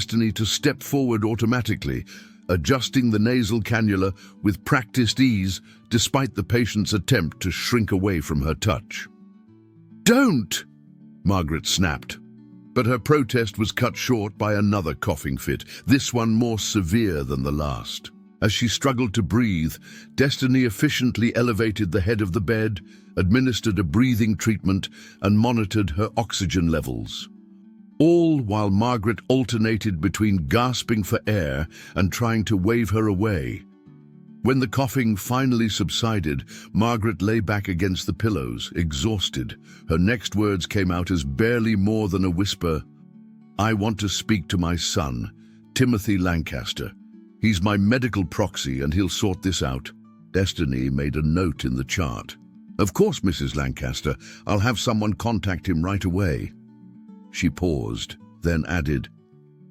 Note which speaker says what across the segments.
Speaker 1: Destiny to step forward automatically, adjusting the nasal cannula with practiced ease despite the patient's attempt to shrink away from her touch. "Don't!" Margaret snapped. But her protest was cut short by another coughing fit, this one more severe than the last. As she struggled to breathe, Destiny efficiently elevated the head of the bed, administered a breathing treatment, and monitored her oxygen levels. All while Margaret alternated between gasping for air and trying to wave her away. When the coughing finally subsided, Margaret lay back against the pillows, exhausted. Her next words came out as barely more than a whisper. "I want to speak to my son, Timothy Lancaster. He's my medical proxy and he'll sort this out." Destiny made a note in the chart. "Of course, Mrs. Lancaster. I'll have someone contact him right away." She paused, then added,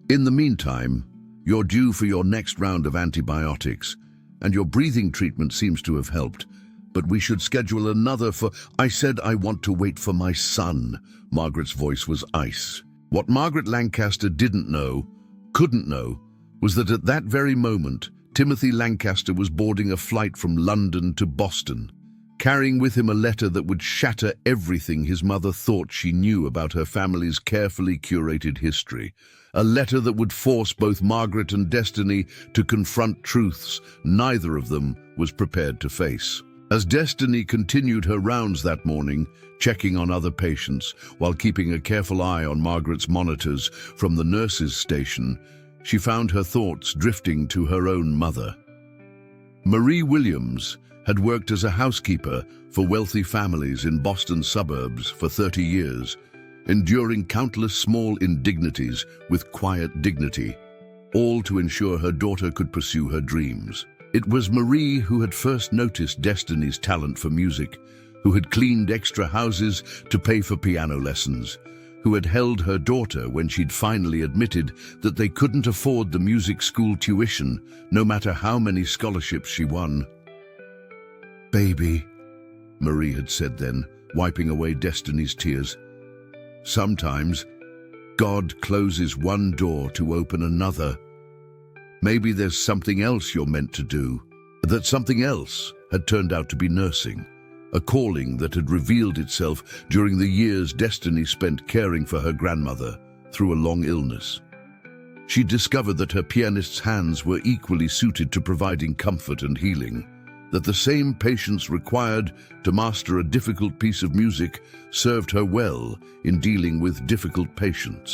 Speaker 1: "In the meantime, you're due for your next round of antibiotics, and your breathing treatment seems to have helped, but we should schedule another for—" "I said I want to wait for my son." Margaret's voice was ice. What Margaret Lancaster didn't know, couldn't know, was that at that very moment, Timothy Lancaster was boarding a flight from London to Boston, carrying with him a letter that would shatter everything his mother thought she knew about her family's carefully curated history. A letter that would force both Margaret and Destiny to confront truths neither of them was prepared to face. As Destiny continued her rounds that morning, checking on other patients while keeping a careful eye on Margaret's monitors from the nurse's station, she found her thoughts drifting to her own mother. Marie Williams had worked as a housekeeper for wealthy families in Boston suburbs for 30 years, enduring countless small indignities with quiet dignity, all to ensure her daughter could pursue her dreams. It was Marie who had first noticed Destiny's talent for music, who had cleaned extra houses to pay for piano lessons, who had held her daughter when she'd finally admitted that they couldn't afford the music school tuition, no matter how many scholarships she won. "Baby," Marie had said then, wiping away Destiny's tears, "sometimes God closes one door to open another. Maybe there's something else you're meant to do." That something else had turned out to be nursing, a calling that had revealed itself during the years Destiny spent caring for her grandmother through a long illness. She discovered that her pianist's hands were equally suited to providing comfort and healing, that the same patience required to master a difficult piece of music served her well in dealing with difficult patients.